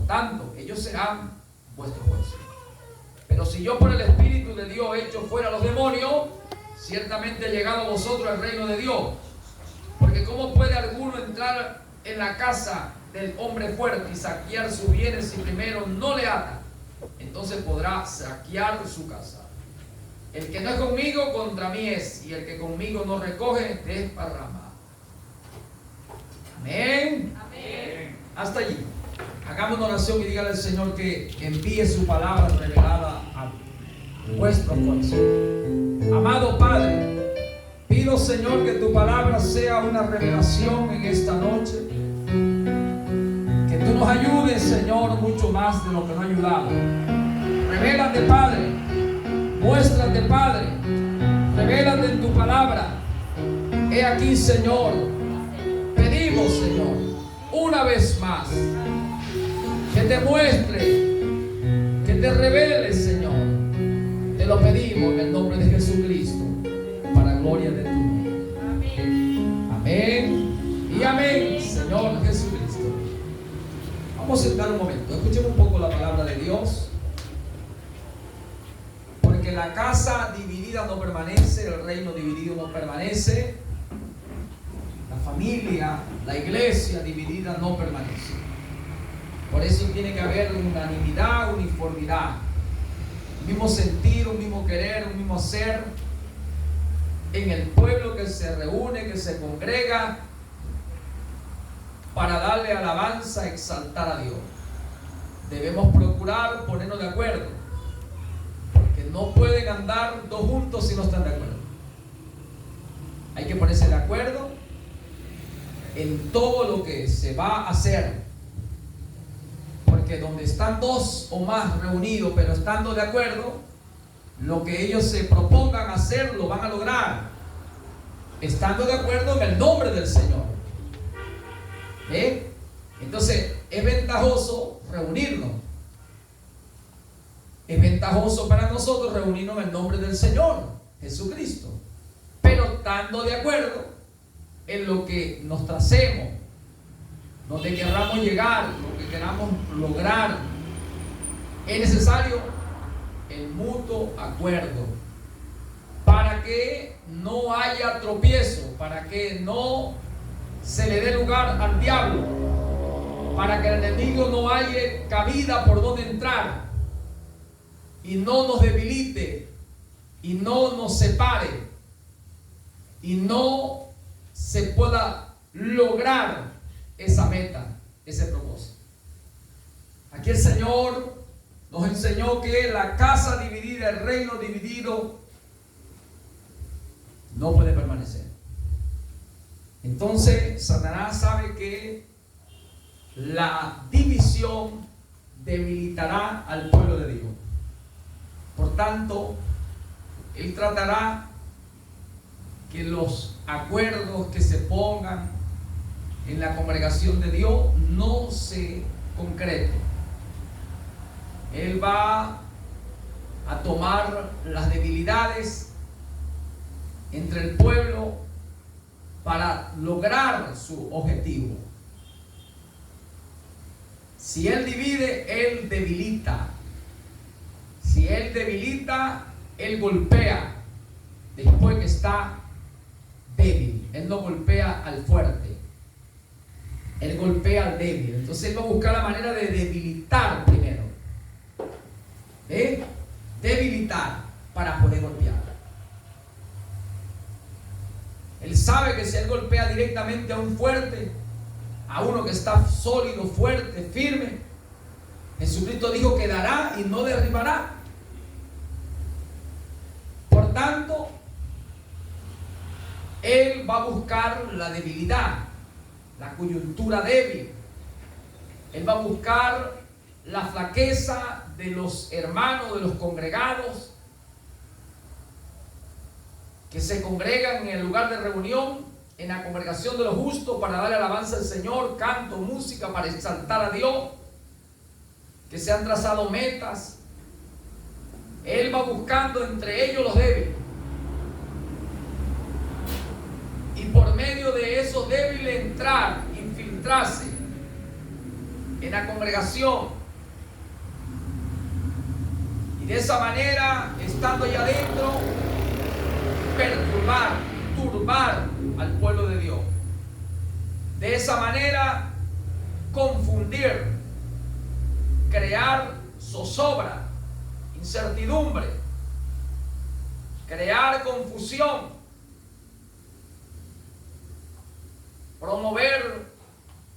tanto, ellos serán vuestros jueces. Pero si yo por el Espíritu de Dios echo fuera a los demonios, ciertamente ha llegado a vosotros el reino de Dios. Porque ¿cómo puede alguno entrar en la casa del hombre fuerte y saquear sus bienes si primero no le ata? Entonces podrá saquear su casa. El que no es conmigo, contra mí es, y el que conmigo no recoge, desparrama. Amén. Amén. Hasta allí. Hagamos una oración y dígale al Señor que envíe su palabra revelada a vuestro corazón. Amado Padre, pido, Señor, que tu palabra sea una revelación en esta noche. Que tú nos ayudes, Señor, mucho más de lo que nos ha ayudado. Revélate, Padre. Muéstrate, Padre. Revélate en tu palabra. He aquí, Señor. Pedimos, Señor, una vez más, que te muestre, que te revele, Señor. Te lo pedimos en el nombre de Jesucristo, para gloria de tu nombre. Amén y amén, Señor Jesucristo. Vamos a sentar un momento, escuchemos un poco la palabra de Dios. Porque la casa dividida no permanece, el reino dividido no permanece, la familia, la iglesia dividida no permanece. Por eso tiene que haber unanimidad, uniformidad, un mismo sentir, un mismo querer, un mismo hacer en el pueblo que se reúne, que se congrega para darle alabanza, exaltar a Dios. Debemos procurar ponernos de acuerdo, porque no pueden andar dos juntos si no están de acuerdo. Hay que ponerse de acuerdo en todo lo que se va a hacer. Porque donde están dos o más reunidos, pero estando de acuerdo, lo que ellos se propongan hacer, lo van a lograr. Estando de acuerdo en el nombre del Señor. Entonces, es ventajoso reunirnos. Es ventajoso para nosotros reunirnos en el nombre del Señor, Jesucristo. Pero estando de acuerdo en lo que nos tracemos, donde queramos llegar, lo que queramos lograr, es necesario el mutuo acuerdo para que no haya tropiezo, para que no se le dé lugar al diablo, para que el enemigo no haya cabida por donde entrar y no nos debilite y no nos separe y no se pueda lograr esa meta, ese propósito. Aquí el Señor nos enseñó que la casa dividida, el reino dividido, no puede permanecer. Entonces, Satanás sabe que la división debilitará al pueblo de Dios. Por tanto, él tratará que los acuerdos que se pongan en la congregación de Dios no se concrete. Él va a tomar las debilidades entre el pueblo para lograr su objetivo. Si él divide, él debilita. Si él debilita, él golpea después que está débil. Él no golpea al fuerte. Él golpea al débil. Entonces él va a buscar la manera de debilitar primero. Debilitar para poder golpear. Él sabe que si él golpea directamente a un fuerte, a uno que está sólido, fuerte, firme, Jesucristo dijo que dará y no derribará. Por tanto, él va a buscar la debilidad, la coyuntura débil. Él va a buscar la flaqueza de los hermanos, de los congregados que se congregan en el lugar de reunión, en la congregación de los justos, para darle alabanza al Señor, canto, música, para exaltar a Dios, que se han trazado metas. Él va buscando entre ellos los débiles, y por medio de esos débiles entrar, infiltrarse en la congregación. Y de esa manera, estando allá adentro, turbar al pueblo de Dios. De esa manera, confundir, crear zozobra, incertidumbre, crear confusión, promover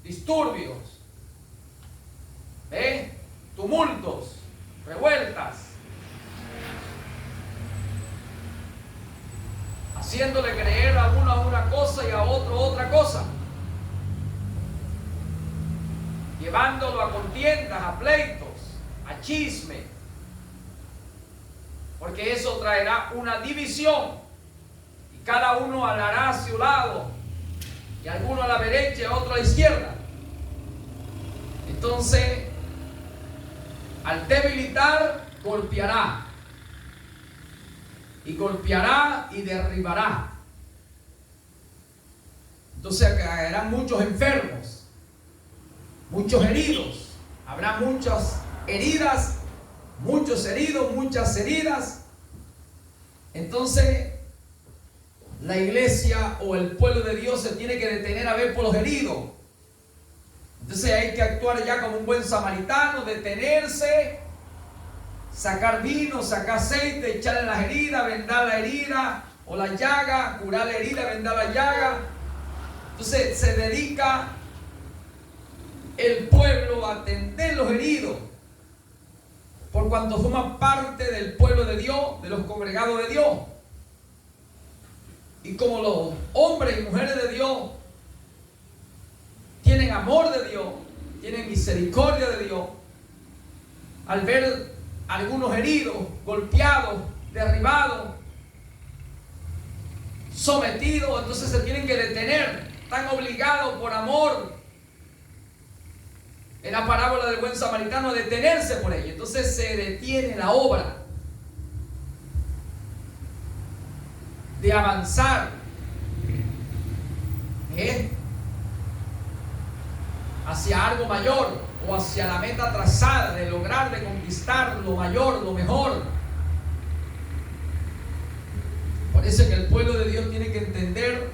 disturbios, tumultos, revueltas, haciéndole creer a uno una cosa y a otro otra cosa, llevándolo a contiendas, a pleitos, a chisme, porque eso traerá una división y cada uno hablará a su lado, y alguno a la derecha y otro a la izquierda. Entonces, al debilitar, golpeará, y derribará. Entonces caerán muchos enfermos, muchos heridos, habrá muchas heridas, muchos heridos, muchas heridas. Entonces la iglesia o el pueblo de Dios se tiene que detener a ver por los heridos. Entonces hay que actuar ya como un buen samaritano, detenerse, sacar vino, sacar aceite, echarle las heridas, vendar la herida o la llaga, curar la herida, vendar la llaga. Entonces se dedica el pueblo a atender los heridos, por cuanto forma parte del pueblo de Dios, de los congregados de Dios. Y como los hombres y mujeres de Dios tienen amor de Dios, tienen misericordia de Dios, al ver algunos heridos, golpeados, derribados, sometidos, entonces se tienen que detener, están obligados por amor, en la parábola del buen samaritano, a detenerse por ello. Entonces se detiene la obra de avanzar, hacia algo mayor o hacia la meta trazada, de lograr, de conquistar lo mayor, lo mejor. Por eso es que el pueblo de Dios tiene que entender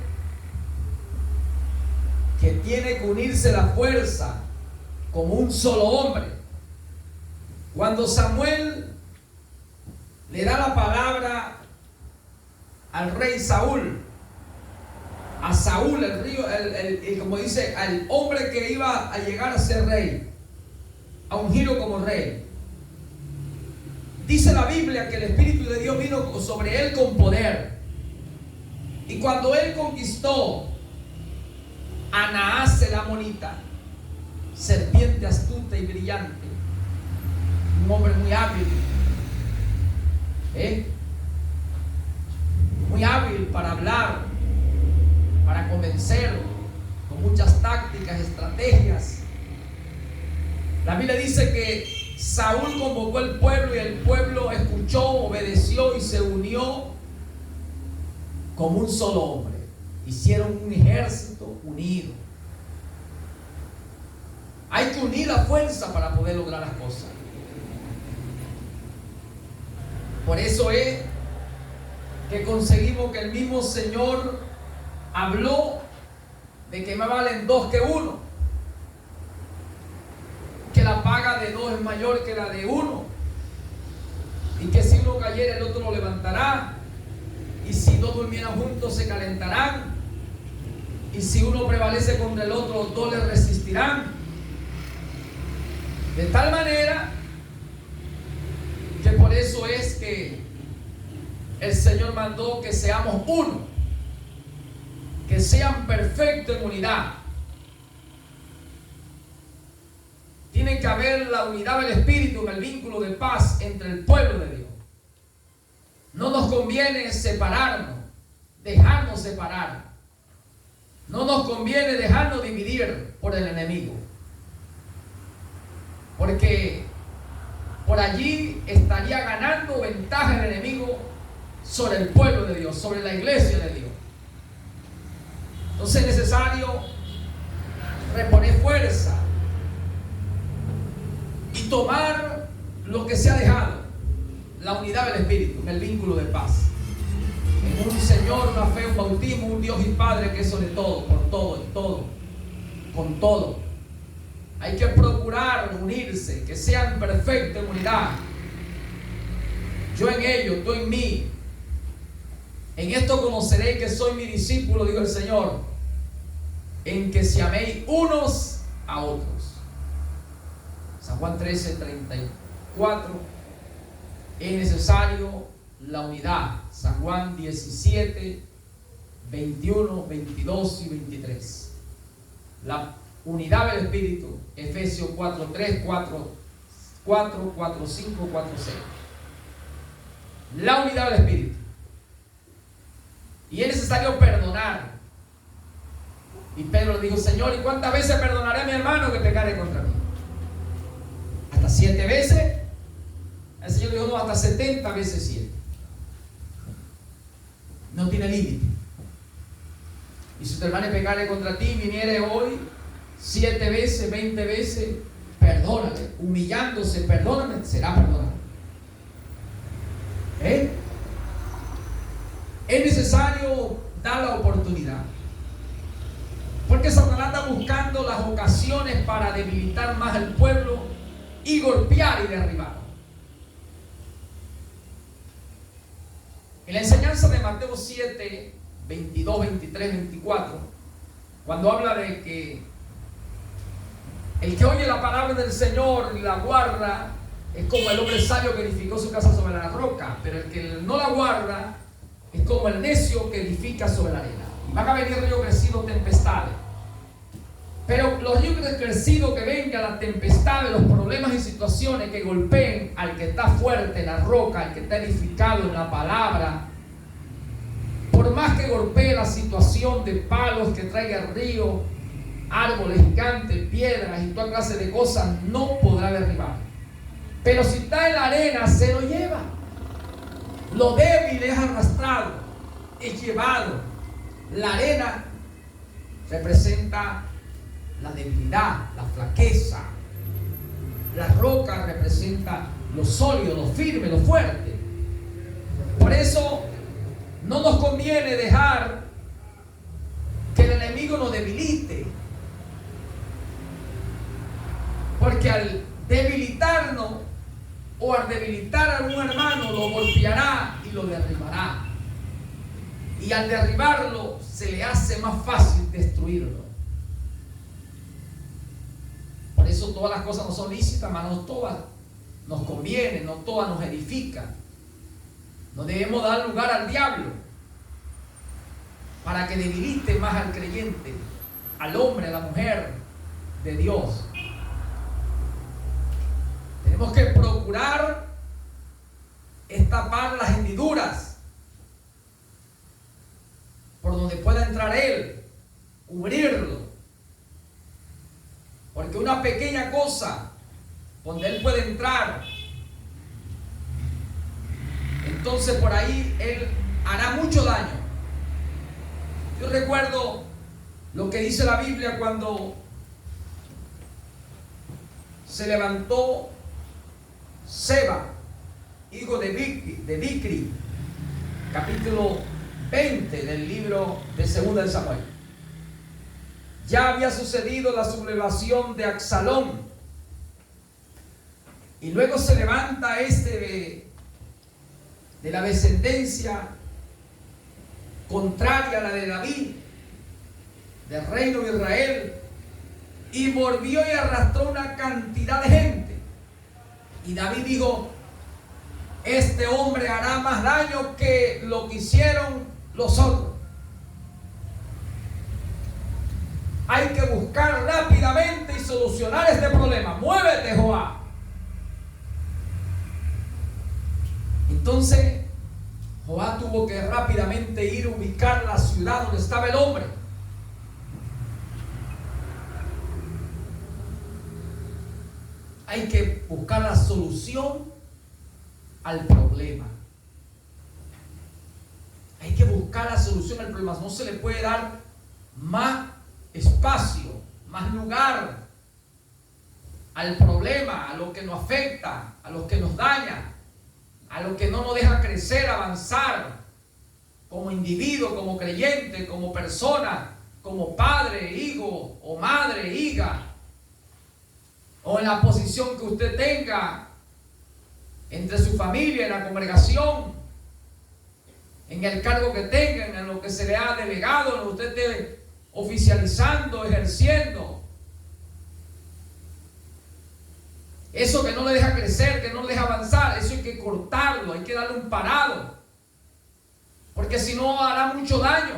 que tiene que unirse la fuerza como un solo hombre. Cuando Samuel le da la palabra al rey Saúl, a Saúl, como dice, al hombre que iba a llegar a ser rey, a ungirlo como rey, dice la Biblia que el Espíritu de Dios vino sobre él con poder. Y cuando él conquistó a Naas el amonita, serpiente astuta y brillante, un hombre muy hábil, muy hábil para hablar, para convencer, con muchas tácticas, estrategias. La Biblia dice que Saúl convocó al pueblo y el pueblo escuchó, obedeció y se unió como un solo hombre. Hicieron un ejército unido. Hay que unir la fuerza para poder lograr las cosas. Por eso es que conseguimos que el mismo Señor habló de que más valen dos que uno, que la paga de dos es mayor que la de uno, y que si uno cayera el otro lo levantará, y si dos durmieran juntos se calentarán, y si uno prevalece contra el otro, los dos le resistirán. De tal manera que por eso es que el Señor mandó que seamos uno, que sean perfectos en unidad. Tiene que haber la unidad del Espíritu en el vínculo de paz entre el pueblo de Dios. No nos conviene separarnos, dejarnos separar. No nos conviene dejarnos dividir por el enemigo, porque por allí estaría ganando ventaja el enemigo sobre el pueblo de Dios, sobre la iglesia de Dios. Entonces es necesario reponer fuerza, tomar lo que se ha dejado, la unidad del Espíritu, en el vínculo de paz, en un Señor, una fe, un bautismo, un Dios y Padre que es sobre todo, por todo, en todo, con todo. Hay que procurar unirse, que sean perfecta en unidad. Yo en ellos, tú en mí. En esto conoceréis que soy mi discípulo, dijo el Señor, en que se améis unos a otros. San Juan 13:34. Es necesario la unidad. San Juan 17, 21, 22 y 23. La unidad del Espíritu. Efesios 4:3, 4:4, 4:5, 4:6. La unidad del Espíritu. Y es necesario perdonar. Y Pedro le dijo: Señor, ¿y cuántas veces perdonaré a mi hermano que pecare contra mí? ¿Hasta 7 veces? El Señor dijo: no, hasta 70 veces 7. No tiene límite. Y si tu hermano pecare contra ti, viniere hoy 7 veces, 20 veces, perdónale, humillándose, perdóname, será perdonado. Es necesario dar la oportunidad, porque Satanás está buscando las ocasiones para debilitar más al pueblo y golpear y derribar. En la enseñanza de Mateo 7, 22, 23, 24, cuando habla de que el que oye la palabra del Señor y la guarda es como el hombre sabio que edificó su casa sobre la roca, pero el que no la guarda es como el necio que edifica sobre la arena. Y van a venir ríos crecidos, tempestades. Pero los ríos crecidos que vengan, las tempestades, los problemas y situaciones que golpeen al que está fuerte en la roca, al que está edificado en la palabra, por más que golpee la situación de palos que traiga el río, árboles gigantes, piedras y toda clase de cosas, no podrá derribar. Pero si está en la arena, se lo lleva. Lo débil es arrastrado, es llevado. La arena representa la debilidad, la flaqueza. La roca representa lo sólido, lo firme, lo fuerte. Por eso no nos conviene dejar que el enemigo nos debilite, porque al debilitarnos o al debilitar a un hermano lo golpeará y lo derribará, y al derribarlo se le hace más fácil destruirlo. Por eso todas las cosas no son lícitas, mas no todas nos convienen, no todas nos edifican. No debemos dar lugar al diablo para que debilite más al creyente, al hombre, a la mujer de Dios. Tenemos que procurar tapar las hendiduras por donde pueda entrar él, cubrirlo. Porque una pequeña cosa donde él puede entrar, entonces por ahí él hará mucho daño. Yo recuerdo lo que dice la Biblia cuando se levantó Seba, hijo de Bicri, capítulo 20 del libro de 2 de Samuel. Ya había sucedido la sublevación de Absalón, y luego se levanta de la descendencia contraria a la de David, del reino de Israel, y volvió y arrastró una cantidad de gente. Y David dijo: este hombre hará más daño que lo que hicieron los otros. Hay que buscar rápidamente y solucionar este problema. Muévete, Joab. Entonces Joab tuvo que rápidamente ir a ubicar la ciudad donde estaba el hombre. Hay que buscar la solución al problema. Hay que buscar la solución al problema. No se le puede dar más espacio, más lugar al problema, a lo que nos afecta, a lo que nos daña, a lo que no nos deja crecer, avanzar como individuo, como creyente, como persona, como padre, hijo o madre, hija, o en la posición que usted tenga entre su familia, en la congregación, en el cargo que tengan, en lo que se le ha delegado, en lo que usted esté oficializando, ejerciendo. Eso que no le deja crecer, que no le deja avanzar, eso hay que cortarlo, hay que darle un parado, porque si no hará mucho daño.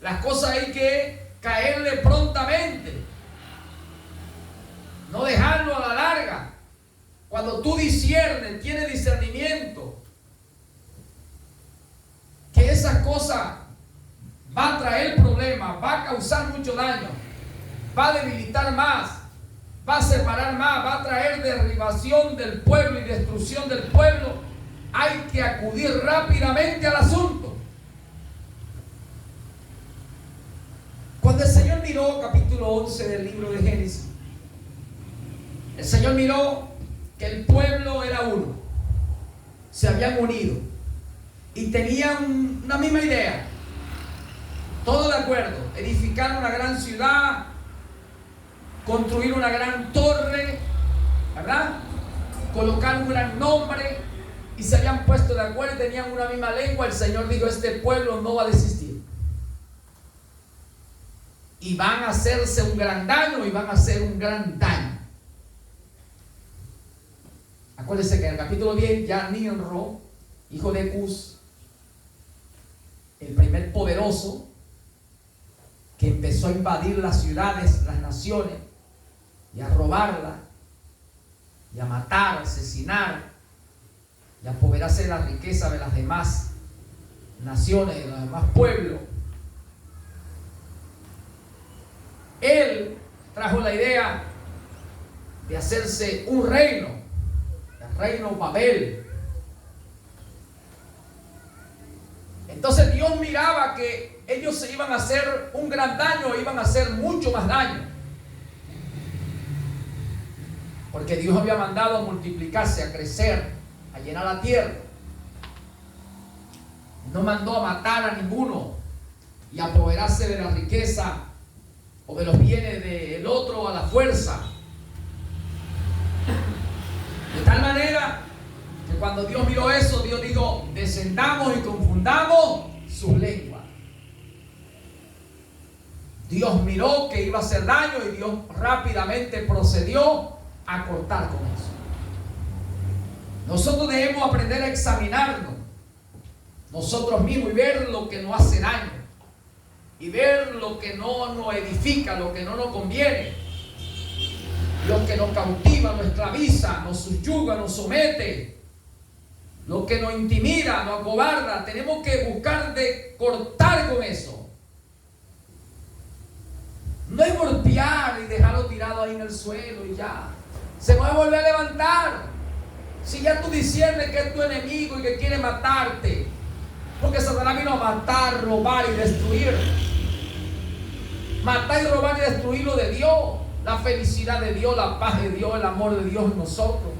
Las cosas hay que caerle prontamente, no dejarlo a la larga. Cuando tú disciernes, tienes discernimiento, que esas cosas va a traer problemas, va a causar mucho daño, va a debilitar más, va a separar más, va a traer derribación del pueblo y destrucción del pueblo, hay que acudir rápidamente al asunto. Cuando el Señor miró, capítulo 11 del libro de Génesis, el Señor miró que el pueblo era uno, se habían unido y tenían una misma idea, todo de acuerdo, edificar una gran ciudad, construir una gran torre, ¿verdad? Colocar un gran nombre, y se habían puesto de acuerdo y tenían una misma lengua. El Señor dijo: este pueblo no va a desistir, y van a hacerse un gran daño, y van a hacer un gran daño. Acuérdense que en el capítulo 10 ya Nimrod, hijo de Cus, el primer poderoso que empezó a invadir las ciudades, las naciones, y a robarlas, y a matar, a asesinar, y a apoderarse de la riqueza de las demás naciones, de los demás pueblos. Él trajo la idea de hacerse un reino, el reino Babel. Entonces Dios miraba que ellos se iban a hacer un gran daño, iban a hacer mucho más daño, porque Dios había mandado a multiplicarse, a crecer, a llenar la tierra. No mandó a matar a ninguno y a apoderarse de la riqueza o de los bienes del otro a la fuerza. De tal manera que cuando Dios miró eso, Dios dijo: descendamos y confundamos sus lenguas. Dios miró que iba a hacer daño y Dios rápidamente procedió a cortar con eso. Nosotros debemos aprender a examinarnos nosotros mismos y ver lo que nos hace daño, y ver lo que no nos edifica, lo que no nos conviene, lo que nos cautiva, nos esclaviza, nos subyuga, nos somete, lo que nos intimida, nos acobarda. Tenemos que buscar de cortar con eso. No es golpear y dejarlo tirado ahí en el suelo y ya. Se va a volver a levantar. Si ya tú disiernes que es tu enemigo y que quiere matarte, porque Satanás vino a matar, robar y destruir. Matar y robar y destruir lo de Dios, la felicidad de Dios, la paz de Dios, el amor de Dios en nosotros.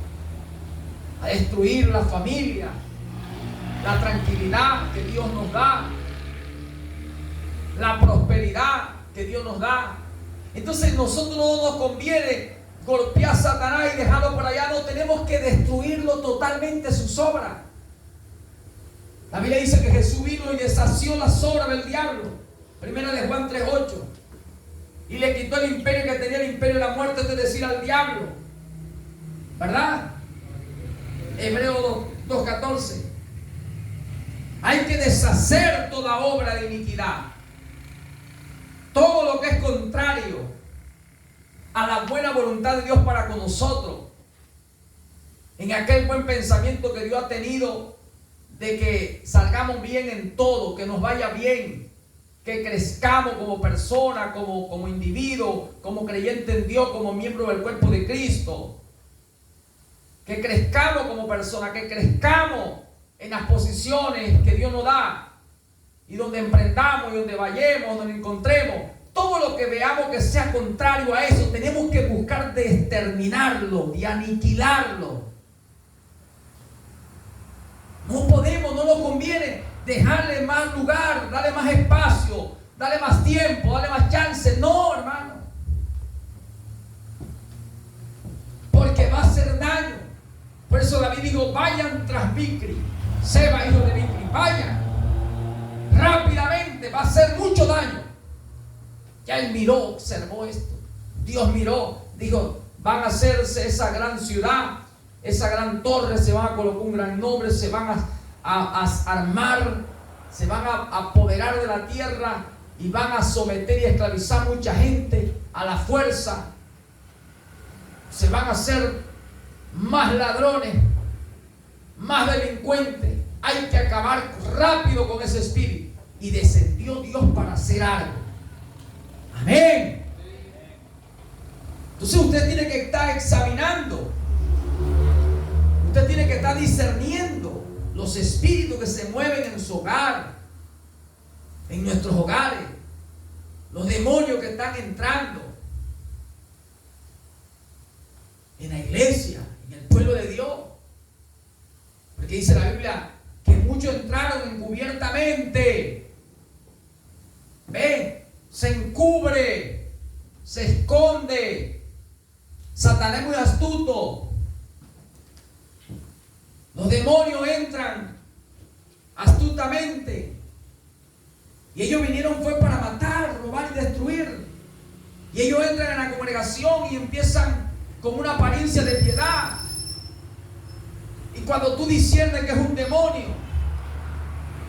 A destruir la familia, la tranquilidad que Dios nos da, la prosperidad que Dios nos da. Entonces nosotros no nos conviene golpear a Satanás y dejarlo por allá. No, tenemos que destruirlo totalmente, sus obras. La Biblia dice que Jesús vino y deshació las obras del diablo. Primera de Juan 3:8. Y le quitó el imperio que tenía, el imperio de la muerte, es decir, al diablo. ¿Verdad? Hebreo 2:14. Hay que deshacer toda obra de iniquidad. Todo lo que es contrario a la buena voluntad de Dios para con nosotros, en aquel buen pensamiento que Dios ha tenido de que salgamos bien en todo, que nos vaya bien, que crezcamos como persona, como individuo, como creyente en Dios, como miembro del cuerpo de Cristo, que crezcamos como persona, que crezcamos en las posiciones que Dios nos da, y donde emprendamos y donde vayamos, donde nos encontremos. todo lo que veamos que sea contrario a eso, tenemos que buscar de exterminarlo, de aniquilarlo. No podemos, no nos conviene dejarle más lugar, darle más espacio, darle más tiempo, darle más chance. No, hermano. Porque va a hacer daño. Por eso David dijo, vayan tras Bicri, Seba, hijo de Bicri, vayan rápidamente, va a hacer mucho daño. Ya él miró, observó esto. Dios miró, dijo, van a hacerse esa gran ciudad, esa gran torre, se van a colocar un gran nombre, se van a armar, se van a apoderar de la tierra y van a someter y esclavizar mucha gente a la fuerza. Se van a hacer más ladrones, más delincuentes. Hay que acabar rápido con ese espíritu. Y descendió Dios para hacer algo. Amén. Entonces usted tiene que estar examinando. Usted tiene que estar discerniendo los espíritus que se mueven en su hogar, en nuestros hogares, los demonios que están entrando en la iglesia, en el pueblo de Dios. Porque dice la Biblia que muchos entraron encubiertamente. ¿Ve? Se encubre, se esconde. Satanás es muy astuto. Los demonios entran astutamente. Y ellos vinieron fue para matar, robar y destruir. Y ellos entran en la congregación y empiezan con una apariencia de piedad. Y cuando tú disiernes que es un demonio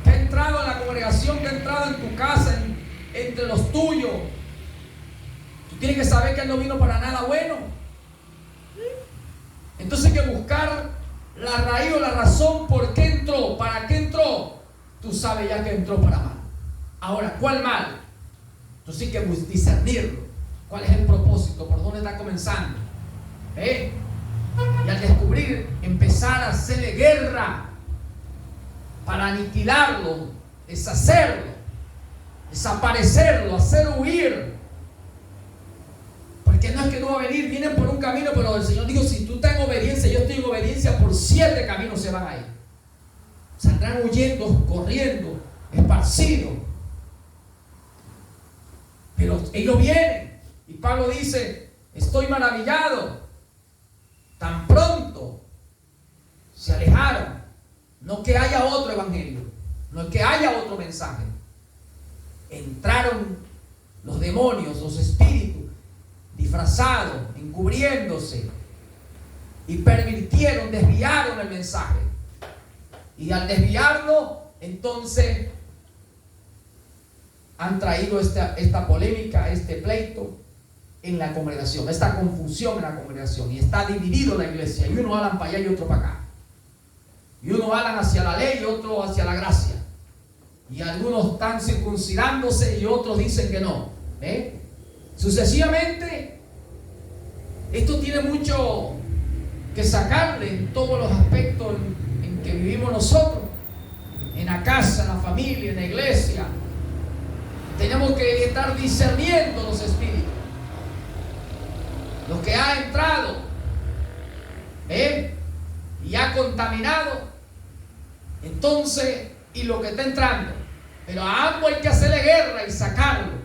que ha entrado en la congregación, que ha entrado en tu casa, entre los tuyos, tú tienes que saber que él no vino para nada bueno. Entonces hay que buscar la raíz o la razón por qué entró, para qué entró. Tú sabes ya que entró para mal. Ahora, ¿cuál mal? Entonces hay que discernirlo. ¿Cuál es el propósito? ¿Por dónde está comenzando? Y al descubrir, empezar a hacerle guerra para aniquilarlo, deshacerlo, desaparecerlo, hacer huir. Porque no es que no va a venir, vienen por un camino, pero el Señor dijo, si tú estás en obediencia, yo estoy en obediencia, por 7 caminos se van a ir. Saldrán huyendo, corriendo, esparcidos. Pero ellos vienen. Y Pablo dice, estoy maravillado. Tan pronto se alejaron. No que haya otro evangelio, no que haya otro mensaje. Entraron los demonios, los espíritus, disfrazados, encubriéndose, y pervirtieron, desviaron el mensaje. Y al desviarlo, entonces han traído esta polémica, este pleito en la congregación, esta confusión en la congregación, y está dividido la iglesia, y uno hablan para allá y otro para acá, y uno hablan hacia la ley y otro hacia la gracia, y algunos están circuncidándose y otros dicen que no. Sucesivamente, esto tiene mucho que sacarle en todos los aspectos en que vivimos nosotros, en la casa, en la familia, en la iglesia. Tenemos que estar discerniendo los espíritus, lo que ha entrado y ha contaminado, entonces, y lo que está entrando. Pero a ambos hay que hacerle guerra y sacarlo,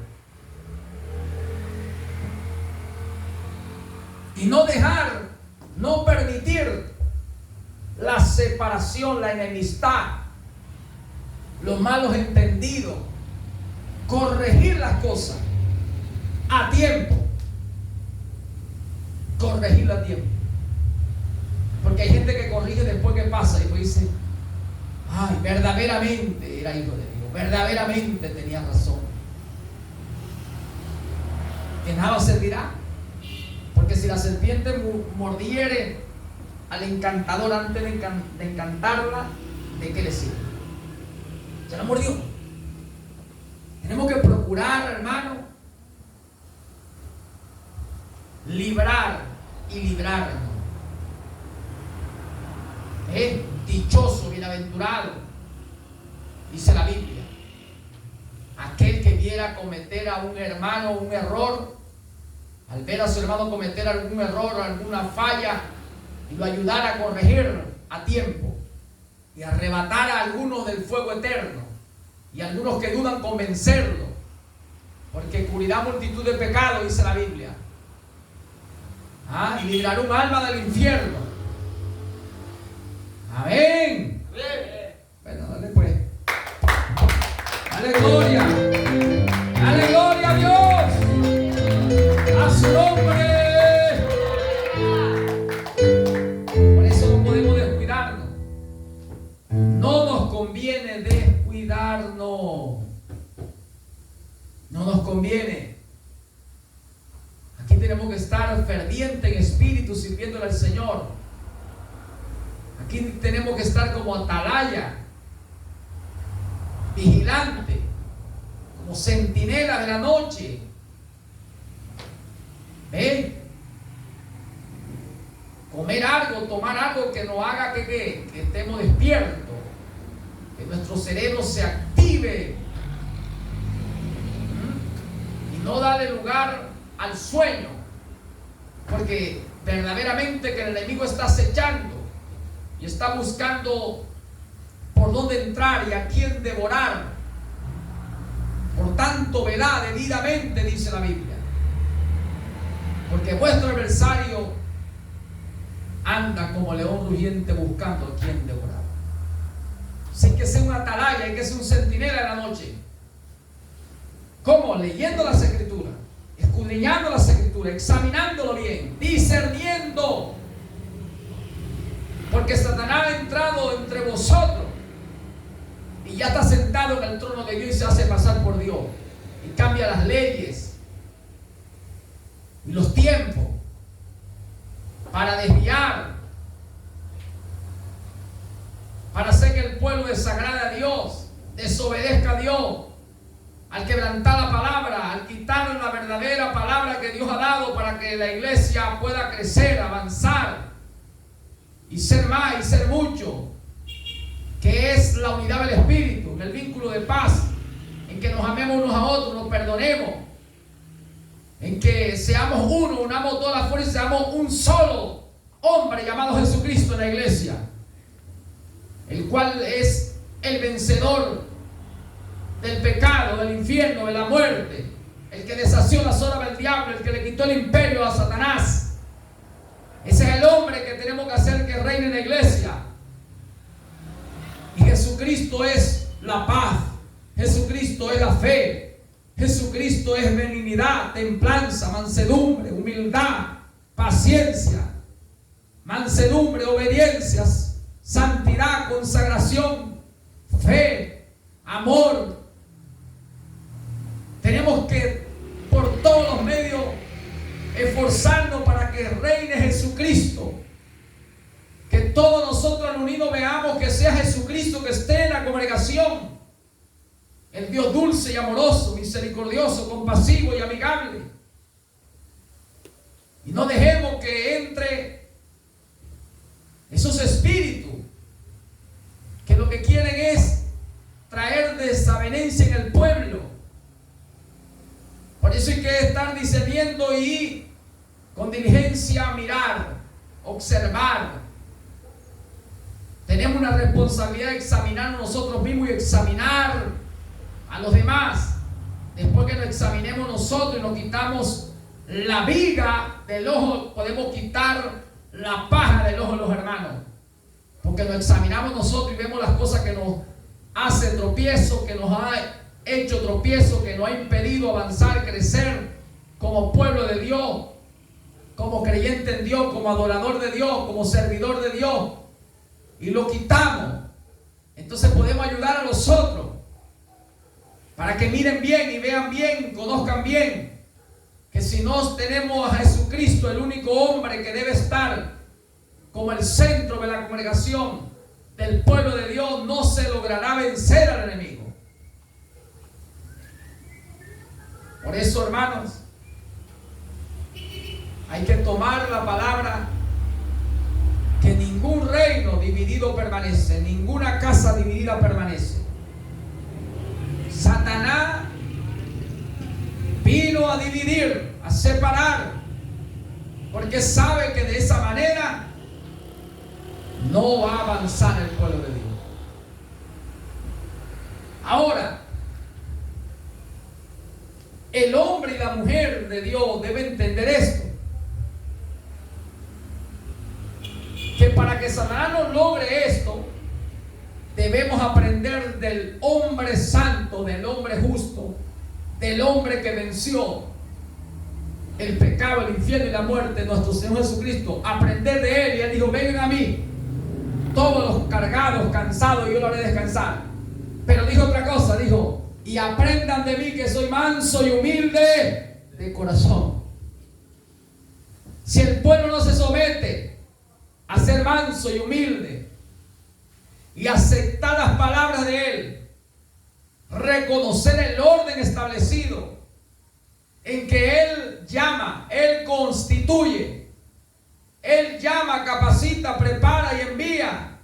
y no dejar, no permitir la separación, la enemistad, los malos entendidos. Corregir las cosas a tiempo. Corregirlo a tiempo. Porque hay gente que corrige después que pasa y después dice, ay, verdaderamente era hijo de Dios, verdaderamente tenía razón. Que nada servirá. Porque si la serpiente mordiere al encantador antes de encantarla, ¿de qué le sirve? Se la mordió. Tenemos que procurar, hermano, librar y librar. Dichoso, bienaventurado, dice la Biblia, aquel que viera cometer a un hermano un error, al ver a su hermano cometer algún error, alguna falla, y lo ayudara a corregir a tiempo, y arrebatar a algunos del fuego eterno, y a algunos que dudan convencerlo, porque cubrirá multitud de pecados, dice la Biblia, y librará un alma del infierno. Amén. Bueno, dale pues. Dale gloria. Dale gloria a Dios. A su nombre. Por eso no podemos descuidarnos. No nos conviene descuidarnos. No nos conviene. Aquí tenemos que estar ferviente en espíritu sirviéndole al Señor. Aquí tenemos que estar como atalaya, vigilante, como centinela de la noche. Comer algo, tomar algo que nos haga que estemos despiertos, que nuestro cerebro se active y no darle lugar al sueño, porque verdaderamente que el enemigo está acechando y está buscando por dónde entrar y a quién devorar. Por tanto, velad debidamente, dice la Biblia, porque vuestro adversario anda como león rugiente buscando a quien devorar. Así que sea un atalaya, hay que ser un centinela en la noche. ¿Cómo? Leyendo las Escrituras, escudriñando las Escrituras, examinándolo bien, discerniendo. Porque Satanás ha entrado entre vosotros y ya está sentado en el trono de Dios y se hace pasar por Dios. Y cambia las leyes y los tiempos para desviar, para hacer que el pueblo desagrade a Dios, desobedezca a Dios, al quebrantar la palabra, al quitar la verdadera palabra que Dios ha dado para que la iglesia pueda crecer, avanzar y ser más y ser mucho, que es la unidad del Espíritu, en el vínculo de paz, en que nos amemos unos a otros, nos perdonemos, en que seamos uno, unamos todas las fuerzas y seamos un solo hombre llamado Jesucristo en la iglesia, el cual es el vencedor del pecado, del infierno, de la muerte, el que deshació las obras del diablo, el que le quitó el imperio a Satanás. Ese es el hombre que tenemos que hacer que reine en la iglesia. Y Jesucristo es la paz, Jesucristo es la fe, Jesucristo es benignidad, templanza, mansedumbre, humildad, paciencia, mansedumbre, obediencias, santidad, consagración, fe, amor. Tenemos que por todos los medios esforzarnos para que reine Jesucristo, que todos nosotros al unido veamos que sea Jesucristo que esté en la congregación, el Dios dulce y amoroso, misericordioso, compasivo y amigable. Y no dejemos que entre esos espíritus que lo que quieren es traer desavenencia en el pueblo. Por eso hay que estar discerniendo y con diligencia mirar, observar. Tenemos una responsabilidad de examinarnos nosotros mismos y examinar a los demás. Después que nos examinemos nosotros y nos quitamos la viga del ojo, podemos quitar la paja del ojo de los hermanos. Porque nos examinamos nosotros y vemos las cosas que nos hacen tropiezo, que nos ha hecho tropiezo, que nos ha impedido avanzar, crecer como pueblo de Dios, como creyente en Dios, como adorador de Dios, como servidor de Dios, y lo quitamos. Entonces podemos ayudar a los otros para que miren bien y vean bien, conozcan bien que si no tenemos a Jesucristo, el único hombre que debe estar como el centro de la congregación del pueblo de Dios, no se logrará vencer al enemigo. Por eso, hermanos, hay que tomar la palabra que ningún reino dividido permanece, ninguna casa dividida permanece. Satanás dividir, a separar, porque sabe que de esa manera no va a avanzar el pueblo de Dios. Ahora, el hombre y la mujer de Dios deben entender esto, que para que Satanás no logre esto, debemos aprender del hombre santo, del hombre justo, del hombre que venció el pecado, el infierno y la muerte, nuestro Señor Jesucristo. Aprender de Él. Y Él dijo: vengan a mí, todos los cargados, cansados, y yo lo haré descansar. Pero dijo otra cosa, dijo: y aprendan de mí, que soy manso y humilde de corazón. Si el pueblo no se somete a ser manso y humilde y aceptar las palabras de Él, reconocer el orden establecido en que Él llama, Él constituye, Él llama, capacita, prepara y envía.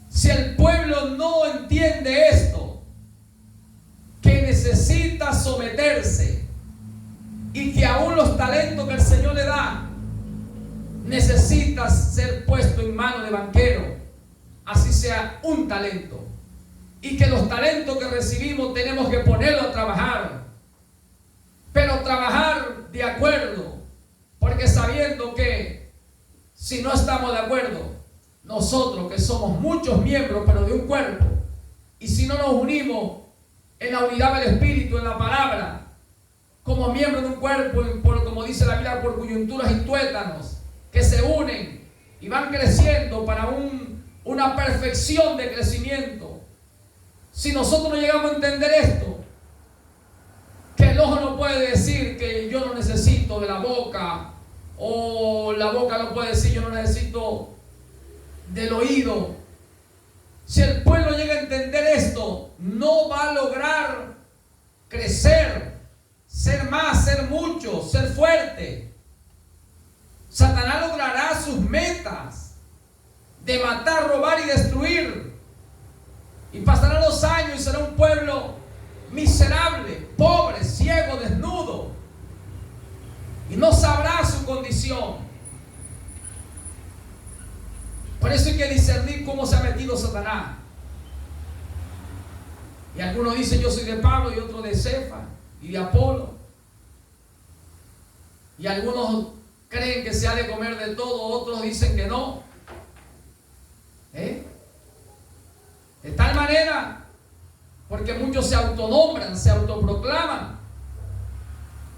Si el pueblo no entiende esto, que necesita someterse y que aún los talentos que el Señor le da necesita ser puesto en manos de banquero, así sea un talento, y que los talentos que recibimos tenemos que ponerlos a trabajar, pero trabajar de acuerdo, porque sabiendo que si no estamos de acuerdo, nosotros que somos muchos miembros pero de un cuerpo, y si no nos unimos en la unidad del Espíritu, en la palabra, como miembros de un cuerpo, como dice la Biblia, por coyunturas y tuétanos, que se unen y van creciendo para una perfección de crecimiento. Si nosotros no llegamos a entender esto, que el ojo no puede decir que yo no necesito de la boca, o la boca no puede decir yo no necesito del oído. Si el pueblo llega a entender esto, no va a lograr crecer, ser más, ser mucho, ser fuerte. Satanás logrará sus metas de matar, robar y destruir, y pasarán los años y será un pueblo miserable, pobre, ciego, desnudo, y no sabrá su condición. Por eso hay que discernir cómo se ha metido Satanás. Y algunos dicen: yo soy de Pablo, y otros de Cefa y de Apolo, y algunos creen que se ha de comer de todo, otros dicen que no. De tal manera, porque muchos se autonombran, se autoproclaman: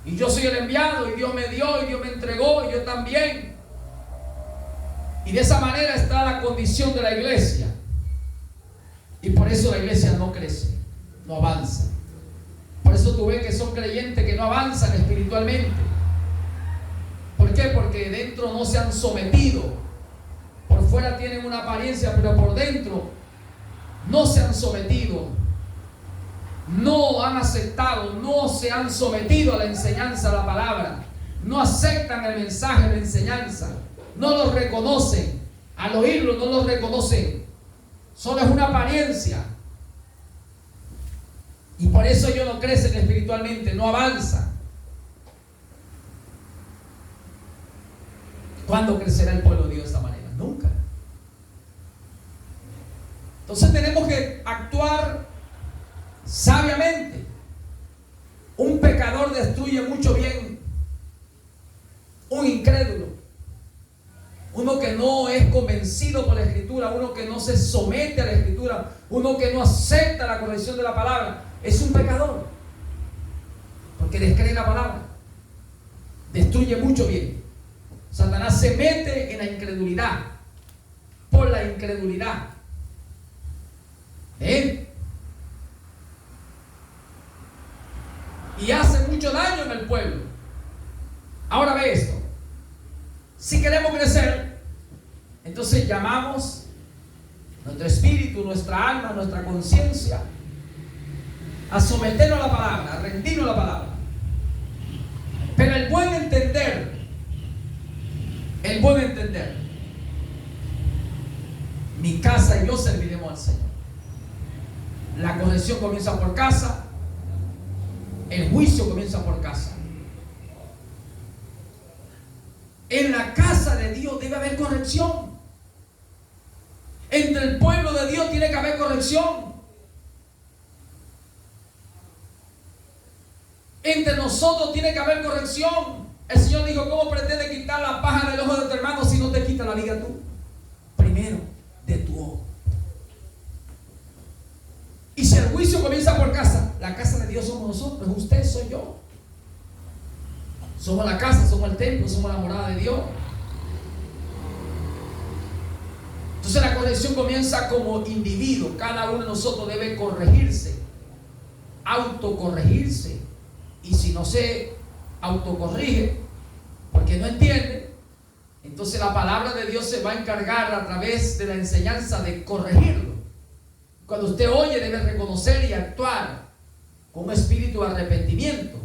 y yo soy el enviado, y Dios me dio, y Dios me entregó, y yo también. Y de esa manera está la condición de la iglesia, y por eso la iglesia no crece, no avanza. Por eso tú ves que son creyentes que no avanzan espiritualmente. ¿Por qué? Porque dentro no se han sometido. Por fuera tienen una apariencia, pero por dentro no se han sometido, no han aceptado, no se han sometido a la enseñanza de la palabra, no aceptan el mensaje de la enseñanza, no lo reconocen. Al oírlo no lo reconocen, solo es una apariencia, y por eso ellos no crecen espiritualmente, no avanzan. ¿Cuándo crecerá el pueblo de Dios de esta manera? Nunca. Entonces tenemos que actuar sabiamente. Un pecador destruye mucho bien. Un incrédulo, uno que no es convencido por la Escritura, uno que no se somete a la Escritura, uno que no acepta la corrección de la palabra, es un pecador, porque descree la palabra, destruye mucho bien. Satanás se mete en la incredulidad, por la incredulidad. Y hace mucho daño en el pueblo. Ahora ve esto: si queremos crecer, entonces llamamos nuestro espíritu, nuestra alma, nuestra conciencia a someternos a la palabra, a rendirnos a la palabra. Pero el buen entender, mi casa y yo serviremos al Señor. La corrección comienza por casa, El juicio comienza por casa. En la casa de Dios debe haber corrección. Entre el pueblo de Dios tiene que haber corrección. Entre nosotros tiene que haber corrección. El Señor dijo: ¿cómo pretende quitar la paja del ojo de tu hermano si no te quita la viga tú? Primero, de tu ojo. Y si el juicio comienza por casa, la casa de Dios somos nosotros, usted, soy yo. Somos la casa, somos el templo, somos la morada de Dios. Entonces la corrección comienza como individuo. Cada uno de nosotros debe corregirse, autocorregirse. Y si no se autocorrige porque no entiende, entonces la palabra de Dios se va a encargar a través de la enseñanza de corregirlo. Cuando usted oye, debe reconocer y actuar con un espíritu de arrepentimiento,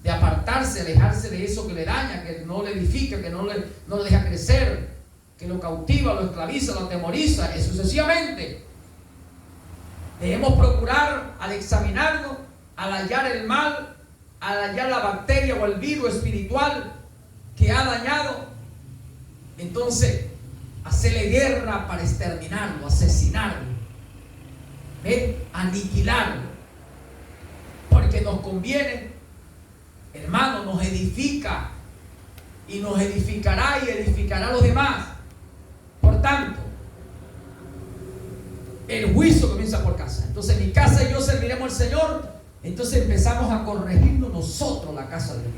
de apartarse, alejarse de eso que le daña, que no le edifica, que no le deja crecer, que lo cautiva, lo esclaviza, lo atemoriza, y sucesivamente. Debemos procurar, al examinarnos, al hallar el mal, al hallar la bacteria o el virus espiritual que ha dañado, entonces hacerle guerra para exterminarlo, asesinarlo, aniquilarlo, porque nos conviene, hermano, nos edifica y nos edificará y edificará a los demás. Por tanto, el juicio comienza por casa. Entonces mi casa y yo serviremos al Señor. Entonces empezamos a corregirnos nosotros, la casa de Dios.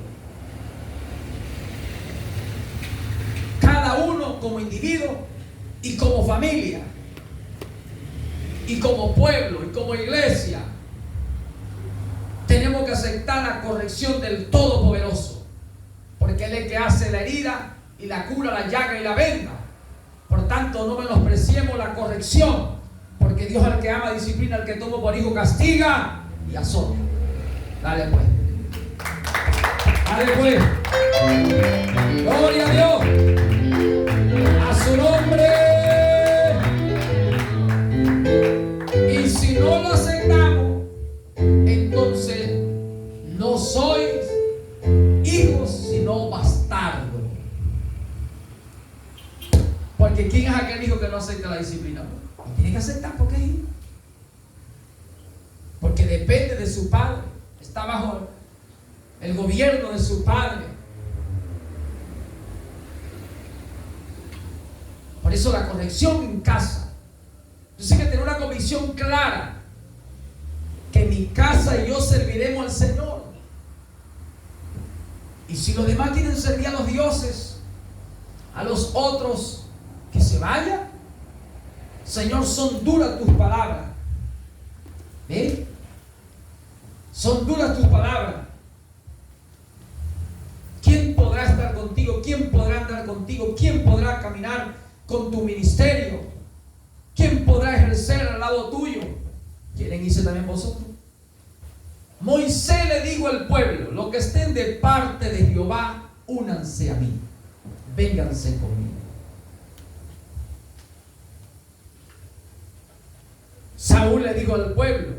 Cada uno como individuo y como familia y como pueblo y como iglesia tenemos que aceptar la corrección del Todopoderoso, porque Él es el que hace la herida y la cura, la llaga y la venda. Por tanto, no menospreciemos la corrección, porque Dios al que ama disciplina, al que toma por hijo castiga y azota. Dale pues. Dale pues. Gloria a Dios. A su nombre. Y si no lo aceptamos, entonces no sois hijos, sino bastardos. Porque ¿quién es aquel hijo que no acepta la disciplina? Tiene que aceptar porque es hijo. Porque depende de su padre. Está bajo el gobierno de su padre. Por eso la corrección en casa. Entonces hay que tener una convicción clara que mi casa y yo serviremos al Señor. Y si los demás quieren servir a los dioses, a los otros, que se vayan. Señor, son duras tus palabras. ¿Ve? Son duras tus palabras. ¿Quién podrá estar contigo? ¿Quién podrá andar contigo? ¿Quién podrá caminar con tu ministerio? ¿Quién podrá ejercer al lado tuyo? ¿Quieren irse también vosotros? Moisés le dijo al pueblo: los que estén de parte de Jehová, únanse a mí, vénganse conmigo. Saúl le dijo al pueblo: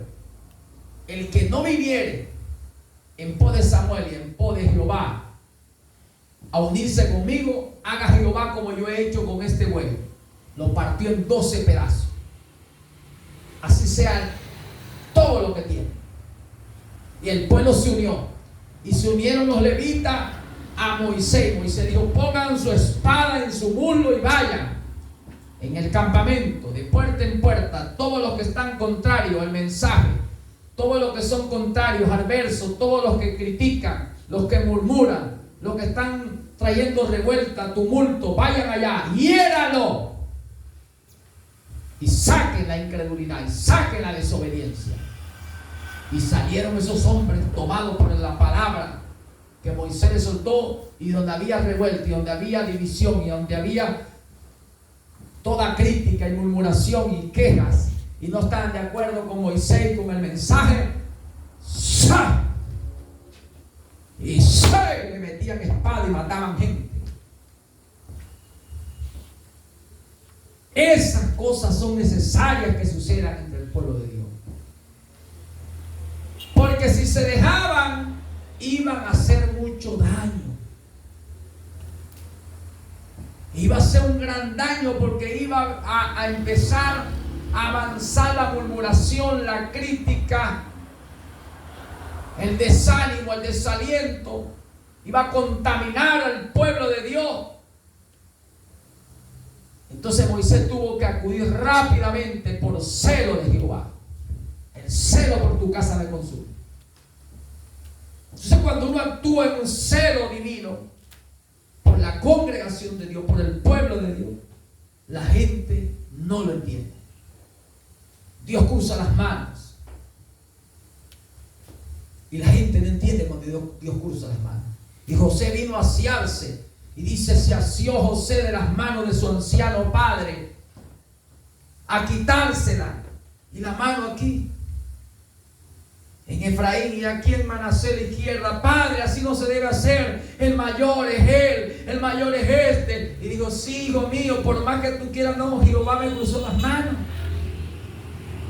el que no viviere en pos de Samuel y en pos de Jehová a unirse conmigo, haga Jehová como yo he hecho con este buey. Lo partió en 12 pedazos. Así sea todo lo que tiene. Y el pueblo se unió. Y se unieron los levitas a Moisés. Moisés dijo: pongan su espada en su muslo y vayan en el campamento, de puerta en puerta, todos los que están contrarios al mensaje, todos los que son contrarios al verso, todos los que critican, los que murmuran, los que están trayendo revuelta, tumulto, vayan allá, hiéralo y saquen la incredulidad y saquen la desobediencia. Y salieron esos hombres tomados por la palabra que Moisés les soltó, y donde había revuelta, y donde había división, y donde había toda crítica y murmuración y quejas, y no estaban de acuerdo con Moisés y con el mensaje, ¡sa! Y ¡sa! Le metían espada y mataban gente. Esas cosas son necesarias que sucedan entre el pueblo de Dios. Porque porque si se dejaban, iban a hacer mucho daño. Iba a ser un gran daño, porque iba a empezar a avanzar la murmuración, la crítica, el desánimo, el desaliento. Iba a contaminar al pueblo de Dios. Entonces Moisés tuvo que acudir rápidamente por celo de Jehová. El celo por tu casa me consume. Entonces, cuando uno actúa en un celo divino por la congregación de Dios, por el pueblo de Dios, la gente no lo entiende. Dios cruza las manos y la gente no entiende cuando Dios cruza las manos. Y José vino a asearse, y dice: se asió José de las manos de su anciano padre, a quitársela, y la mano aquí en Efraín y aquí en Manasés la izquierda. Padre, así no se debe hacer. El mayor es él, el mayor es este. Y digo: sí, hijo mío, por más que tú quieras, no, Jehová me cruzó las manos.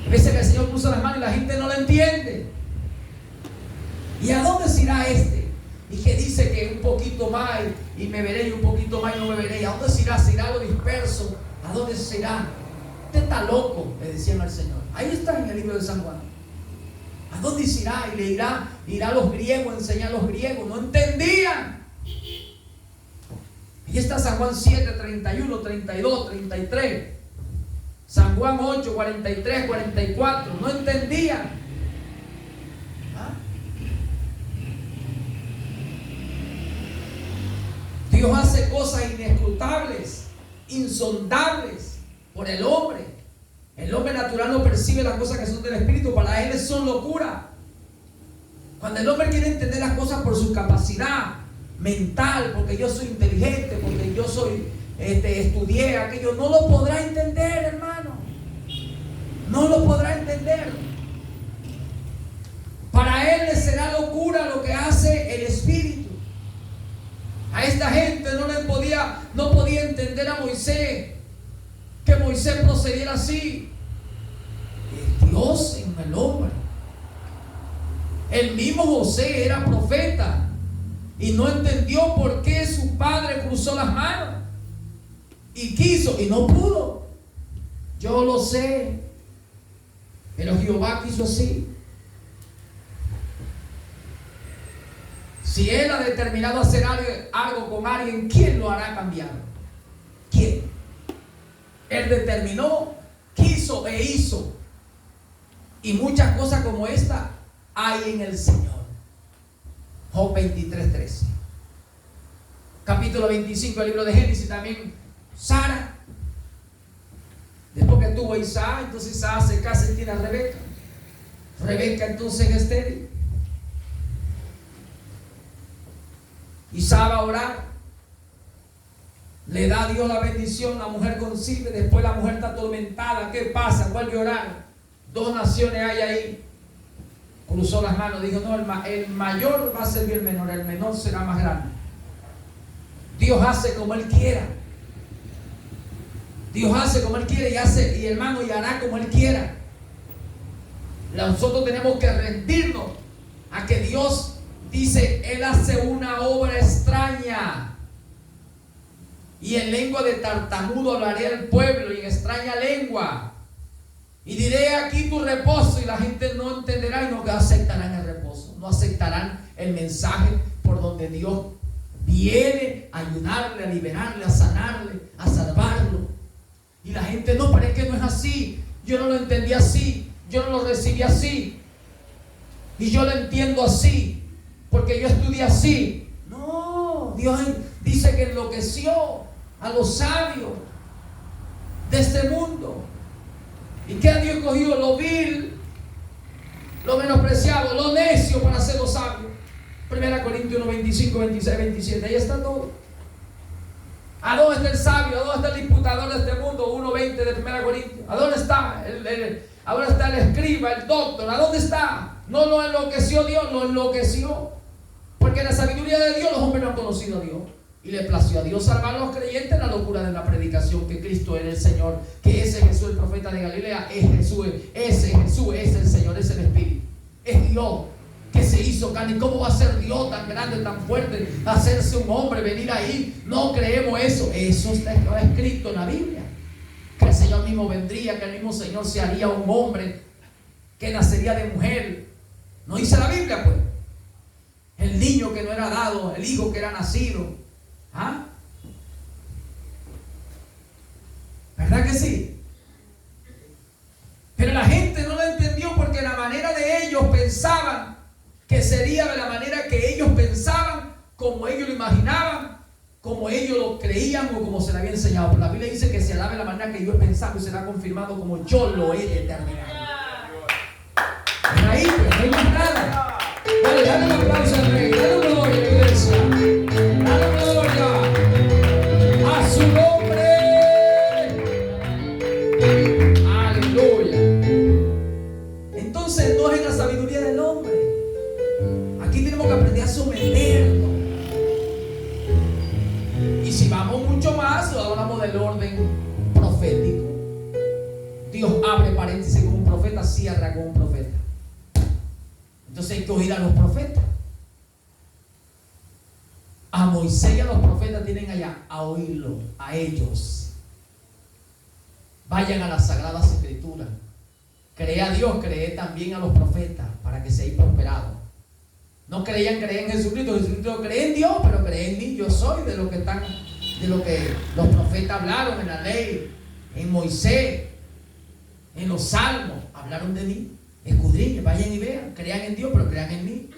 A veces el Señor cruza las manos y la gente no lo entiende. ¿Y a dónde se irá este? Y que dice que un poquito más y me veré, y un poquito más y no me veré. ¿A dónde se irá? ¿Se irá a lo disperso? ¿A dónde se irá? Usted está loco, le decían al Señor. Ahí está en el libro de San Juan. ¿A dónde se irá? Y le irá a los griegos, a enseñar a los griegos. No entendían. Y está San Juan 7, 31, 32, 33. San Juan 8, 43, 44. No entendían. Dios hace cosas inescrutables, insondables por el hombre. El hombre natural no percibe las cosas que son del Espíritu. Para él son locura. Cuando el hombre quiere entender las cosas por su capacidad mental, porque yo soy inteligente, porque yo soy estudié aquello, no lo podrá entender, hermano. No lo podrá entender. Para él le será locura lo que hace el Espíritu. A esta gente no podía entender a Moisés, que Moisés procediera así. Es Dios en el hombre. El mismo José era profeta y no entendió por qué su padre cruzó las manos y quiso y no pudo. Yo lo sé, pero Jehová quiso así. Si Él ha determinado hacer algo con alguien, ¿quién lo hará cambiar? ¿Quién? Él determinó, quiso e hizo. Y muchas cosas como esta hay en el Señor. Job 23:13. Capítulo 25 del libro de Génesis también. Sara, después que tuvo a Isaac, entonces Isaac se casa y tiene a Rebeca. Rebeca entonces es estéril. Isaac va a orar, le da a Dios la bendición, la mujer concibe, después la mujer está atormentada. ¿Qué pasa? Vuelve a orar. 2 naciones hay ahí. Cruzó las manos, dijo: no, el mayor va a servir al menor, el menor será más grande. Dios hace como Él quiera. Dios hace como Él quiere y hermano, y hará como Él quiera. Nosotros tenemos que rendirnos a que Dios dice: Él hace una obra extraña. Y en lengua de tartamudo hablaré al pueblo, y en extraña lengua. Y diré: aquí tu reposo. Y la gente no entenderá y no aceptarán el reposo. No aceptarán el mensaje por donde Dios viene a ayudarle, a liberarle, a sanarle, a salvarlo. Y la gente: no, pero es que no es así. Yo no lo entendí así. Yo no lo recibí así. Y yo lo entiendo así, porque yo estudié así. No, Dios dice que enloqueció a los sabios de este mundo. ¿Y qué Dios escogió? Lo vil, lo menospreciado, lo necio para ser los sabios. 1 Corintios 1, 25, 26, 27. Ahí está todo. ¿A dónde está el sabio? ¿A dónde está el disputador de este mundo? 1:20 de 1 Corintios. ¿A dónde está? ¿A dónde está el escriba, el doctor? ¿A dónde está? No lo enloqueció Dios, lo enloqueció. Porque en la sabiduría de Dios los hombres no han conocido a Dios. Y le plació a Dios salvar a los creyentes en la locura de la predicación, que Cristo es el Señor, que ese Jesús, el profeta de Galilea, es Jesús, ese Jesús es el Señor, es el Espíritu, es Dios. que se hizo carne. ¿Cómo va a ser Dios tan grande, tan fuerte, hacerse un hombre, venir ahí? No creemos eso. Eso está escrito en la Biblia, que el Señor mismo vendría, que el mismo Señor se haría un hombre, que nacería de mujer. ¿No dice la Biblia, pues? El niño que no era dado, el hijo que era nacido. ¿Ah? ¿Verdad que sí? Pero la gente no lo entendió, porque la manera de ellos pensaban que sería de la manera que ellos pensaban, como ellos lo imaginaban, como ellos lo creían o como se le había enseñado. Pero la Biblia dice que se hará de la manera que yo he pensado y será confirmado como yo lo he determinado. Es ahí, pues, no hay más nada. Dale, dale un aplauso al Rey, dale una gloria a la iglesia, dale gloria a su nombre. Aleluya. Entonces no es en la sabiduría del hombre. Aquí tenemos que aprender a someternos. Y si vamos mucho más, hablamos del orden profético. Dios abre paréntesis con un profeta, cierra con un profeta. Entonces hay que oír a los profetas. A Moisés y a los profetas tienen allá a oírlo, a ellos. Vayan a las Sagradas Escrituras. Cree a Dios, cree también a los profetas para que seáis prosperados. No creían creer en Jesucristo. Jesucristo cree en Dios, pero cree en mí. Yo soy de lo que los profetas hablaron en la ley, en Moisés, en los salmos. Hablaron de mí. Escudriñen, vayan y vean. Crean en Dios, pero crean en mí.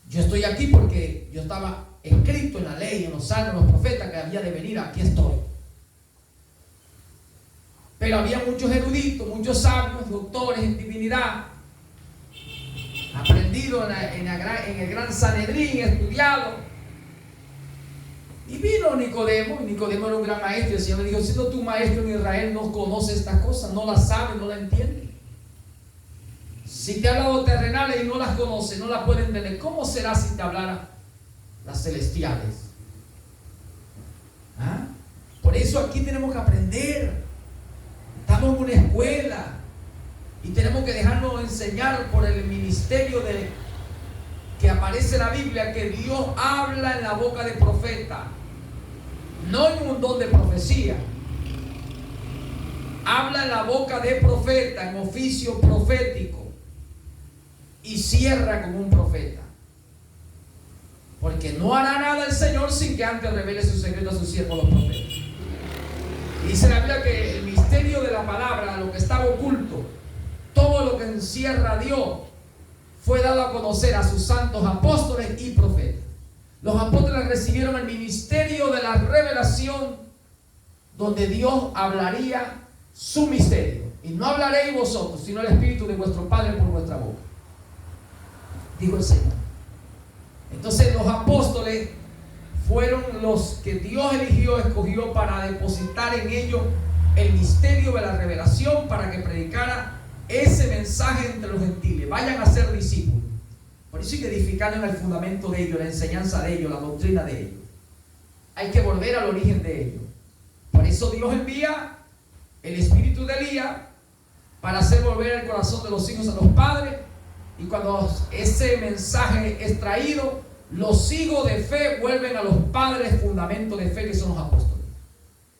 Yo estoy aquí porque yo estaba escrito en la ley, en los salmos, en los profetas, que había de venir. Aquí estoy. Pero había muchos eruditos, muchos sabios, doctores en divinidad, aprendido en el gran Sanedrín, estudiado. Y vino Nicodemo, y Nicodemo era un gran maestro, y el Señor le dijo: siendo tú maestro en Israel, no conoces estas cosas, no las sabes, no las entiendes. Si te ha hablado terrenales y no las conoces, no las puedes entender, ¿cómo será si te hablara las celestiales? ¿Ah? Por eso aquí tenemos que aprender. Estamos en una escuela y tenemos que dejarnos enseñar por el ministerio que aparece en la Biblia, que Dios habla en la boca de profeta, no en un don de profecía. Habla en la boca de profeta, en oficio profético, y cierra con un profeta. Porque no hará nada el Señor sin que antes revele su secreto a sus siervos los profetas. Y dice la Biblia que el misterio de la palabra, lo que estaba oculto, todo lo que encierra a Dios, fue dado a conocer a sus santos apóstoles y profetas. Los apóstoles recibieron el ministerio de la revelación, donde Dios hablaría su misterio. Y no hablaréis vosotros, sino el Espíritu de vuestro Padre por vuestra boca, dijo el Señor. Entonces los apóstoles fueron los que Dios escogió para depositar en ellos el misterio de la revelación, para que predicara ese mensaje entre los gentiles. Vayan a ser discípulos. Por eso hay que edificar en el fundamento de ellos, la enseñanza de ellos, la doctrina de ellos. Hay que volver al origen de ellos. Por eso Dios envía el espíritu de Elías para hacer volver el corazón de los hijos a los padres. Y cuando ese mensaje es traído, los hijos de fe vuelven a los padres, fundamento de fe, que son los apóstoles.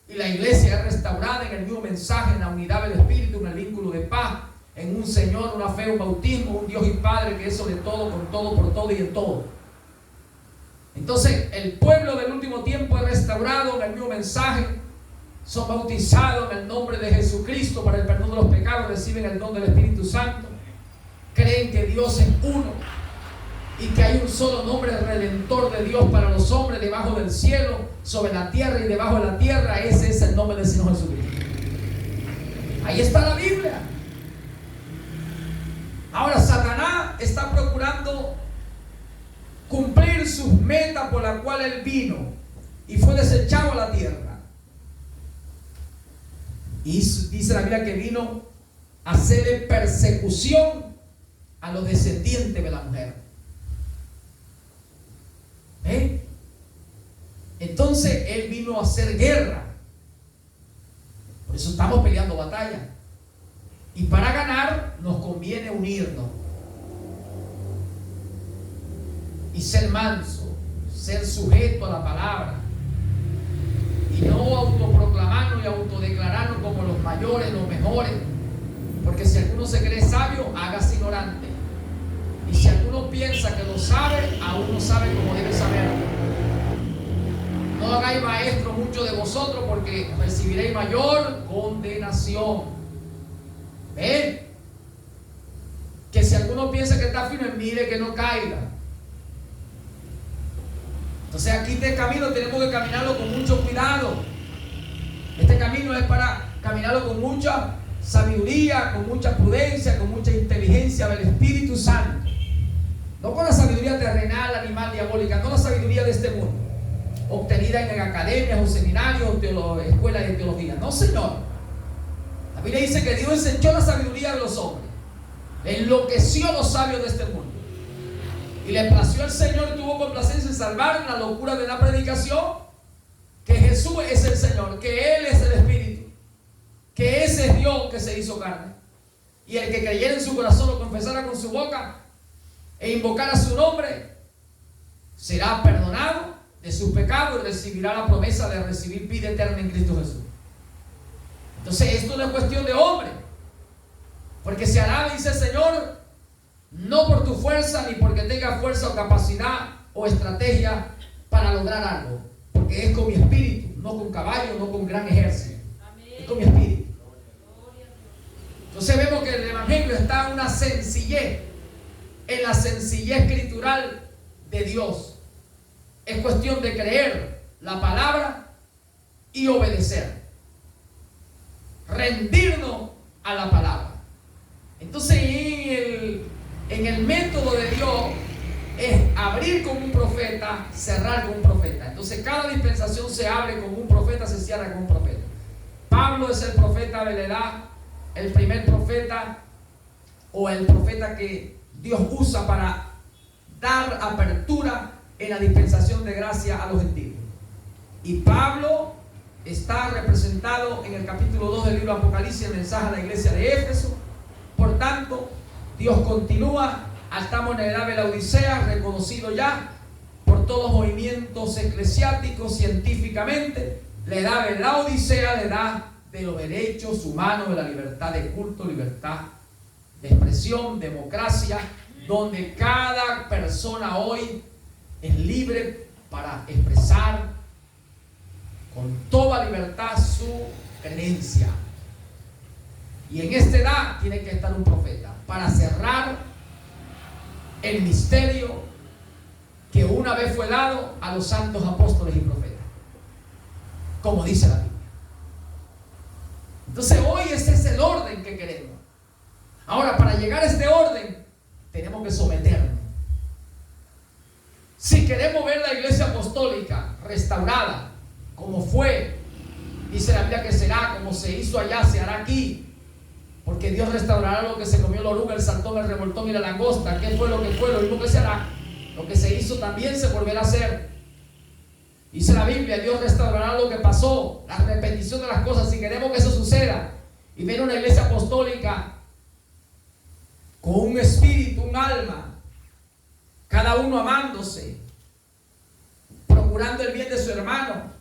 Y la iglesia es restaurada en el mismo mensaje, en la unidad del Espíritu, en el vínculo de paz, en un Señor, una fe, un bautismo, un Dios y Padre que es sobre todo, con todo, por todo y en todo. Entonces el pueblo del último tiempo es restaurado en el mismo mensaje, son bautizados en el nombre de Jesucristo para el perdón de los pecados, reciben el don del Espíritu Santo, creen que Dios es uno y que hay un solo nombre redentor de Dios para los hombres debajo del cielo, sobre la tierra y debajo de la tierra. Ese es el nombre del Señor Jesucristo. Ahí está la Biblia. Ahora Satanás está procurando cumplir sus metas por las cuales él vino y fue desechado a la tierra. Y dice la Biblia que vino a hacerle persecución a los descendientes de la mujer. Entonces él vino a hacer guerra. Por eso estamos peleando batalla. Y para ganar nos conviene unirnos. y ser manso, ser sujeto a la palabra, y no autoproclamarnos y autodeclararnos como los mayores, los mejores, porque si alguno se cree sabio, hágase ignorante, y si alguno piensa que lo sabe, aún no sabe como debe saberlo. No hagáis maestro muchos de vosotros, porque recibiréis mayor condenación. ¿Ven? Que si alguno piensa que está firme, mire que no caiga. Entonces aquí este camino tenemos que caminarlo con mucho cuidado. Este camino es para caminarlo con mucha sabiduría, con mucha prudencia, con mucha inteligencia del Espíritu Santo. No con la sabiduría terrenal, animal, diabólica, no la sabiduría de este mundo, obtenida en academias o seminarios o escuelas de teología. No, Señor. La Biblia dice que Dios desechó la sabiduría de los hombres, enloqueció a los sabios de este mundo, y le plació al Señor y tuvo complacencia en salvar la locura de la predicación, que Jesús es el Señor, que Él es el Espíritu, que ese es Dios que se hizo carne, y el que creyera en su corazón, lo confesara con su boca e invocara su nombre, será perdonado de sus pecados y recibirá la promesa de recibir vida eterna en Cristo Jesús. Entonces esto no es cuestión de hombre, porque se hará, dice el Señor, no por tu fuerza, ni porque tengas fuerza o capacidad o estrategia para lograr algo, porque es con mi espíritu, no con caballo, no con gran ejército. Es con mi espíritu. Entonces vemos que el Evangelio está en una sencillez, en la sencillez escritural de Dios. Es cuestión de creer la palabra y obedecer, rendirnos a la palabra. Entonces en el método de Dios es abrir con un profeta, cerrar con un profeta. Entonces cada dispensación se abre con un profeta, se cierra con un profeta. Pablo es el profeta de la edad, el primer profeta, o el profeta que Dios usa para dar apertura en la dispensación de gracia a los gentiles. Y Pablo está representado en el capítulo 2 del libro Apocalipsis, el mensaje a la iglesia de Éfeso. Por tanto, Dios continúa. Estamos en la edad de la Odisea, reconocido ya por todos los movimientos eclesiásticos científicamente. La edad de la Odisea, la edad de los derechos humanos, de la libertad de culto, libertad de expresión, democracia, donde cada persona hoy es libre para expresar con toda libertad su creencia. Y en esta edad tiene que estar un profeta para cerrar el misterio que una vez fue dado a los santos apóstoles y profetas, como dice la Biblia. Entonces hoy ese es el orden que queremos. Ahora, para llegar a este orden tenemos que someternos. Si queremos ver la iglesia apostólica restaurada como fue, dice la Biblia que será, como se hizo allá, se hará aquí. Porque Dios restaurará lo que se comió la oruga, el saltón, el revoltón y la langosta. ¿Qué fue lo que fue? Lo mismo que se hará. Lo que se hizo también se volverá a hacer. Dice la Biblia, Dios restaurará lo que pasó, la repetición de las cosas. Si queremos que eso suceda y ver una iglesia apostólica con un espíritu, un alma, cada uno amándose, procurando el bien de su hermano.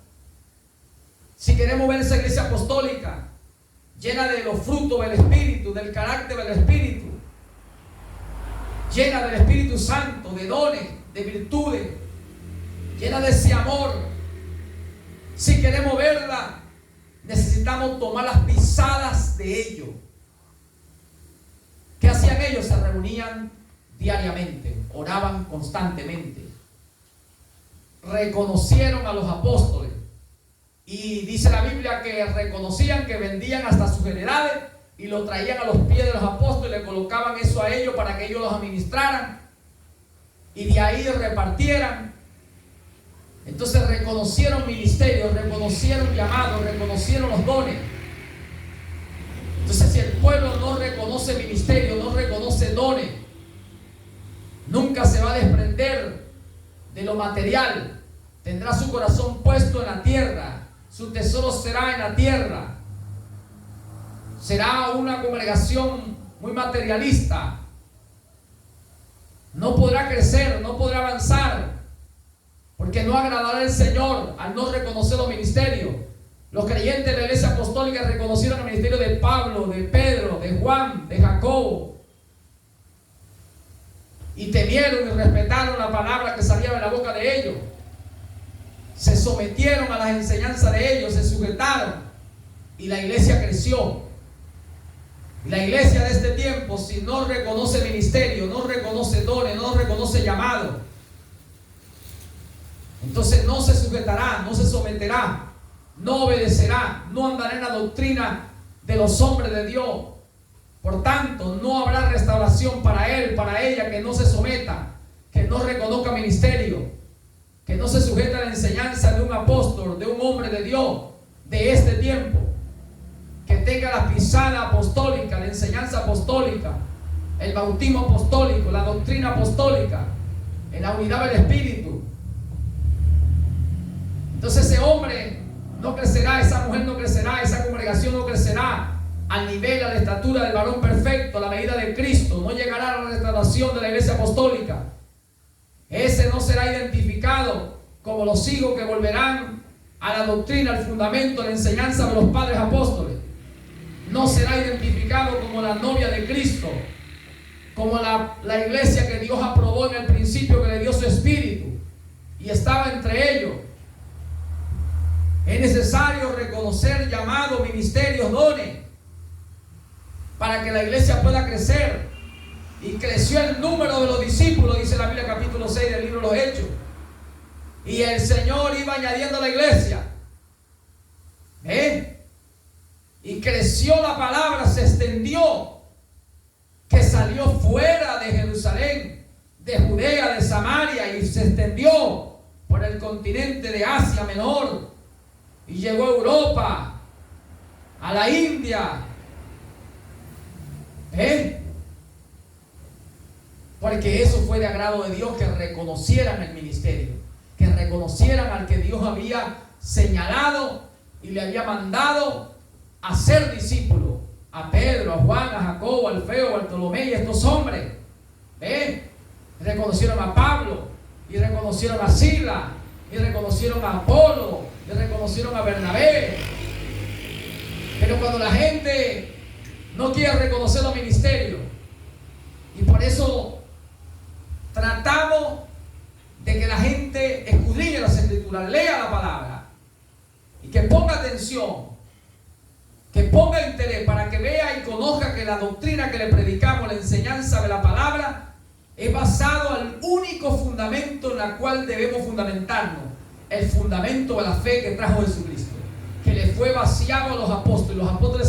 Si queremos ver esa iglesia apostólica llena de los frutos del Espíritu, del carácter del Espíritu, llena del Espíritu Santo, de dones, de virtudes, llena de ese amor. Si queremos verla, necesitamos tomar las pisadas de ellos. ¿Qué hacían ellos? Se reunían diariamente, oraban constantemente, reconocieron a los apóstoles. Y dice la Biblia que reconocían que vendían hasta sus heredades y lo traían a los pies de los apóstoles, le colocaban eso a ellos para que ellos los administraran y de ahí repartieran. Entonces reconocieron ministerios, reconocieron llamados, reconocieron los dones. Entonces si el pueblo no reconoce ministerio, no reconoce dones, nunca se va a desprender de lo material. Tendrá su corazón puesto en la tierra. Su tesoro será en la tierra. Será una congregación muy materialista. no podrá crecer, no podrá avanzar, porque no agradará al Señor al no reconocer los ministerios. Los creyentes de la iglesia apostólica reconocieron el ministerio de Pablo, de Pedro, de Juan, de Jacobo, y temieron y respetaron la palabra que salía de la boca de ellos. Se sometieron a las enseñanzas de ellos, se sujetaron, y la iglesia creció. Y la iglesia de este tiempo, si no reconoce ministerio, no reconoce dones, no reconoce llamado, entonces no se sujetará, no se someterá, no obedecerá, no andará en la doctrina de los hombres de Dios. Por tanto, no habrá restauración para él, para ella, que no se someta, que no reconozca ministerio, que no se sujeta a la enseñanza de un apóstol, de un hombre de Dios de este tiempo, que tenga la pisada apostólica, la enseñanza apostólica, el bautismo apostólico, la doctrina apostólica, en la unidad del Espíritu. Entonces ese hombre no crecerá, esa mujer no crecerá, esa congregación no crecerá al nivel, a la estatura del varón perfecto, a la medida de Cristo. No llegará a la restauración de la iglesia apostólica. Ese no será identificado como los hijos que volverán a la doctrina, al fundamento, a la enseñanza de los padres apóstoles. No será identificado como la novia de Cristo, como la iglesia que Dios aprobó en el principio, que le dio su espíritu y estaba entre ellos. Es necesario reconocer llamados, ministerios, dones, para que la iglesia pueda crecer. Y creció el número de los discípulos, dice la Biblia capítulo 6 del libro de los Hechos. Y el Señor iba añadiendo a la iglesia. Y creció la palabra, se extendió, que salió fuera de Jerusalén, de Judea, de Samaria, y se extendió por el continente de Asia Menor, y llegó a Europa, a la India. Porque eso fue de agrado de Dios, que reconocieran el ministerio, que reconocieran al que Dios había señalado y le había mandado a ser discípulo, a Pedro, a Juan, a Jacobo, a Alfeo, a Bartolomé y a estos hombres. Reconocieron a Pablo, y reconocieron a Silas, y reconocieron a Apolo, y reconocieron a Bernabé. Pero cuando la gente no quiere reconocer los ministerios, y por eso tratamos de que la gente escudriñe las escrituras, lea la palabra, y que ponga atención, que ponga interés, para que vea y conozca que la doctrina que le predicamos, la enseñanza de la palabra, es basado al único fundamento en la cual debemos fundamentarnos, el fundamento de la fe que trajo Jesucristo, que le fue vaciado a los apóstoles. Los apóstoles